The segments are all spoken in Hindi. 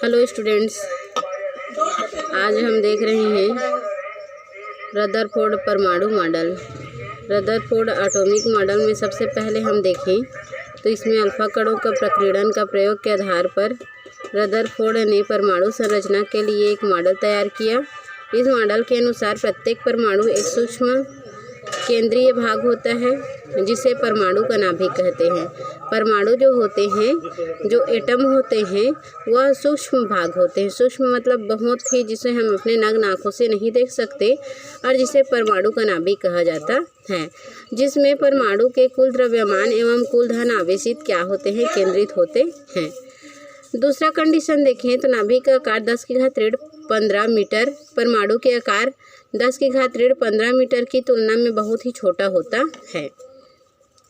हेलो स्टूडेंट्स, आज हम देख रहे हैं रदरफोर्ड परमाणु मॉडल। रदरफोर्ड एटॉमिक मॉडल में सबसे पहले हम देखें तो इसमें अल्फा कणों का प्रकीर्णन का प्रयोग के आधार पर रदरफोर्ड ने परमाणु संरचना के लिए एक मॉडल तैयार किया। इस मॉडल के अनुसार प्रत्येक परमाणु एक सूक्ष्म केंद्रीय भाग होता है जिसे परमाणु का नाभिक कहते हैं। परमाणु जो होते हैं, जो एटम होते हैं, वह सूक्ष्म भाग होते हैं। सूक्ष्म मतलब बहुत ही, जिसे हम अपने नग्न आँखों से नहीं देख सकते और जिसे परमाणु का नाभिक कहा जाता है, जिसमें परमाणु के कुल द्रव्यमान एवं कुल धन आवेशित क्या होते हैं, केंद्रित होते हैं। दूसरा कंडीशन देखें तो नाभिक का आकार 10⁻15 मीटर, परमाणु के आकार 10⁻15 मीटर की तुलना में बहुत ही छोटा होता है,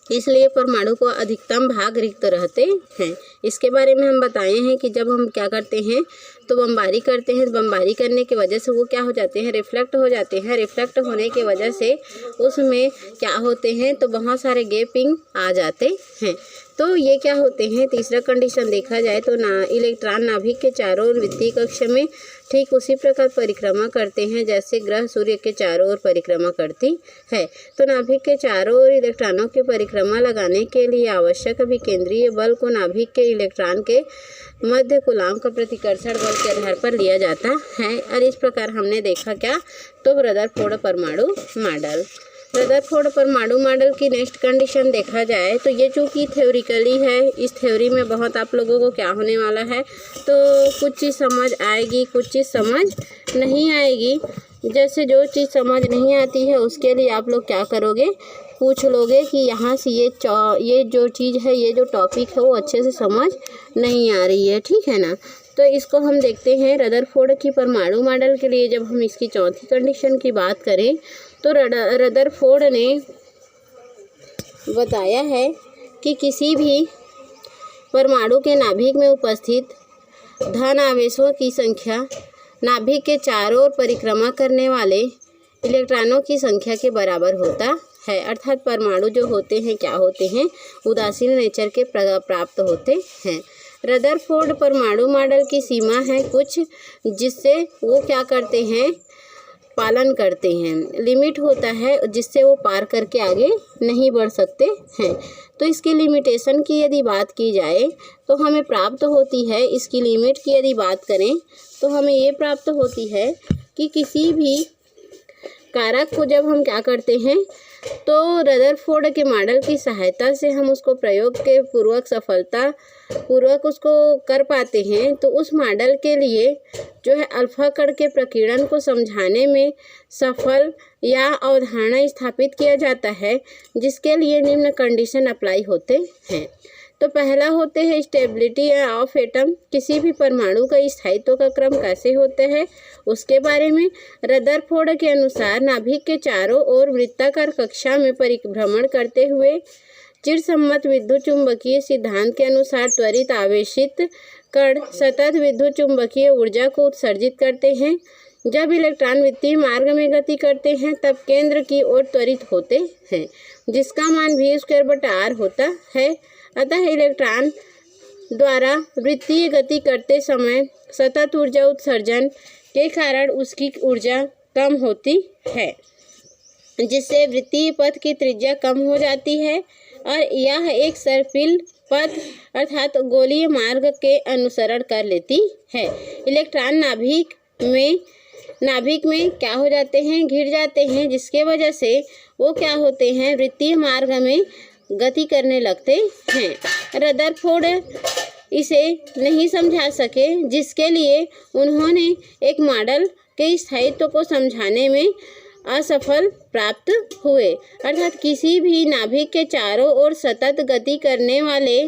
इसलिए परमाणु को अधिकतम भाग रिक्त रहते हैं। इसके बारे में हम बताए हैं कि जब हम क्या करते हैं तो बमबारी करते हैं, बमबारी करने की वजह से वो क्या हो जाते हैं, रिफ्लेक्ट हो जाते हैं। रिफ्लेक्ट होने की वजह से उसमें क्या होते हैं तो बहुत सारे गैपिंग आ जाते हैं। तो ये क्या होते हैं, तीसरा कंडीशन देखा जाए तो इलेक्ट्रॉन नाभिक के चारों ओर वृत्तीय कक्ष में ठीक उसी प्रकार परिक्रमा करते हैं जैसे ग्रह सूर्य के चारों ओर परिक्रमा करती है। तो नाभिक के चारों ओर इलेक्ट्रॉनों की परिक्रमा लगाने के लिए आवश्यक अभिकेंद्रीय बल को नाभिक के इलेक्ट्रॉन के मध्य कूलाम का प्रतिकर्षण बल के आधार पर लिया जाता है। और इस प्रकार हमने देखा क्या तो रदरफोर्ड परमाणु मॉडल। रदरफोर्ड परमाणु मॉडल की नेक्स्ट कंडीशन देखा जाए तो ये चूँकि थ्योरिकली है, इस थ्योरी में बहुत आप लोगों को क्या होने वाला है तो कुछ चीज़ समझ आएगी, कुछ चीज़ समझ नहीं आएगी। जैसे जो चीज़ समझ नहीं आती है उसके लिए आप लोग क्या करोगे, पूछ लोगे कि यहाँ से ये जो चीज़ है, ये जो टॉपिक है वो अच्छे से समझ नहीं आ रही है, ठीक है ना। तो इसको हम देखते हैं रदरफोर्ड की परमाणु मॉडल के लिए। जब हम इसकी चौथी कंडीशन की बात करें तो रदरफोर्ड ने बताया है कि किसी भी परमाणु के नाभिक में उपस्थित धन आवेशों की संख्या नाभिक के चारों ओर परिक्रमा करने वाले इलेक्ट्रॉनों की संख्या के बराबर होता है। अर्थात परमाणु जो होते हैं क्या होते हैं, उदासीन नेचर के प्राप्त होते हैं। रदरफोर्ड परमाणु मॉडल की सीमा है कुछ जिससे वो क्या करते हैं, पालन करते हैं। लिमिट होता है जिससे वो पार करके आगे नहीं बढ़ सकते हैं। तो इसकी लिमिटेशन की यदि बात की जाए तो हमें प्राप्त होती है, इसकी लिमिट की यदि बात करें तो हमें ये प्राप्त होती है कि किसी भी कारक को जब हम क्या करते हैं तो रदरफोर्ड के मॉडल की सहायता से हम उसको प्रयोग के पूर्वक सफलता पूर्वक उसको कर पाते हैं, तो उस मॉडल के लिए जो है अल्फा कण के प्रकीर्णन को समझाने में सफल या अवधारणा स्थापित किया जाता है, जिसके लिए निम्न कंडीशन अप्लाई होते हैं। तो पहला होते हैं स्टेबिलिटी ऑफ एटम, किसी भी परमाणु का स्थायित्व का क्रम कैसे होता है उसके बारे में। रदरफोर्ड के अनुसार नाभिक के चारों ओर वृत्ताकार कक्षा में परिभ्रमण करते हुए चिरसम्मत विद्युत चुंबकीय सिद्धांत के अनुसार त्वरित आवेशित कण सतत विद्युत चुंबकीय ऊर्जा को उत्सर्जित करते हैं। जब इलेक्ट्रॉन वृत्तीय मार्ग में गति करते हैं तब केंद्र की ओर त्वरित होते हैं, जिसका मान v²/r होता है। अतः इलेक्ट्रॉन द्वारा वृत्तीय गति करते समय सतत ऊर्जा उत्सर्जन के कारण उसकी ऊर्जा कम होती है, जिससे वृत्तीय पथ की त्रिज्या कम हो जाती है और यह एक सर्पिल पथ अर्थात गोलीय मार्ग के अनुसरण कर लेती है। इलेक्ट्रॉन नाभिक में क्या हो जाते हैं, घिर जाते हैं, जिसके वजह से वो क्या होते हैं, वृत्तीय मार्ग में गति करने लगते हैं। रदरफोर्ड इसे नहीं समझा सके, जिसके लिए उन्होंने एक मॉडल के स्थायित्व को समझाने में असफल प्राप्त हुए। अर्थात किसी भी नाभिक के चारों ओर सतत गति करने वाले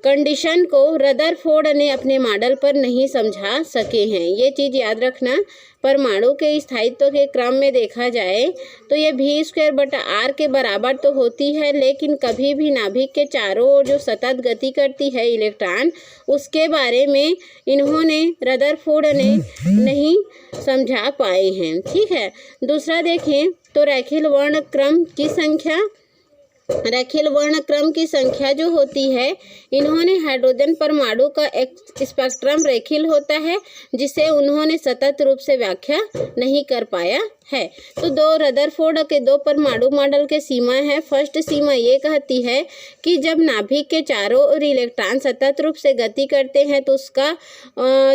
कंडीशन को रदरफोर्ड ने अपने मॉडल पर नहीं समझा सके हैं। ये चीज़ याद रखना। परमाणु के स्थायित्व के क्रम में देखा जाए तो ये v²/r के बराबर तो होती है, लेकिन कभी भी नाभिक के चारों ओर जो सतत गति करती है इलेक्ट्रॉन, उसके बारे में इन्होंने रदरफोर्ड ने नहीं समझा पाए हैं, ठीक है। दूसरा देखें तो रैखिक वर्ण क्रम की संख्या रेखीय वर्णक्रम की संख्या जो होती है, इन्होंने हाइड्रोजन परमाणु का एक स्पेक्ट्रम रेखीय होता है जिसे उन्होंने सतत रूप से व्याख्या नहीं कर पाया है। तो दो रदरफोर्ड के दो परमाणु मॉडल के सीमा है। फर्स्ट सीमा ये कहती है कि जब नाभिक के चारों ओर इलेक्ट्रॉन सतत रूप से गति करते हैं तो उसका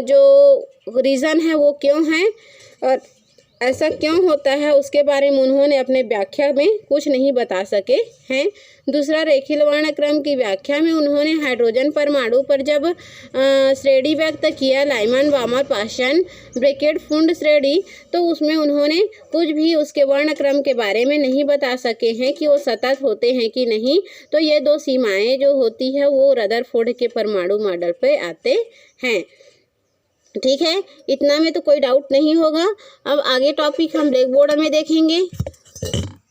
जो रीज़न है वो क्यों है और ऐसा क्यों होता है उसके बारे में उन्होंने अपने व्याख्या में कुछ नहीं बता सके हैं। दूसरा, रेखीय वर्णक्रम की व्याख्या में उन्होंने हाइड्रोजन परमाणु पर जब श्रेणी व्यक्त किया, लाइमन बामर पाशन ब्रैकेट फुंड श्रेणी, तो उसमें उन्होंने कुछ भी उसके वर्णक्रम के बारे में नहीं बता सके हैं कि वो सतत होते हैं कि नहीं। तो ये दो सीमाएं जो होती है वो रदरफोर्ड के परमाणु मॉडल पे आते हैं। ठीक है, इतना में तो कोई डाउट नहीं होगा। अब आगे टॉपिक हम ब्लैक बोर्ड में देखेंगे।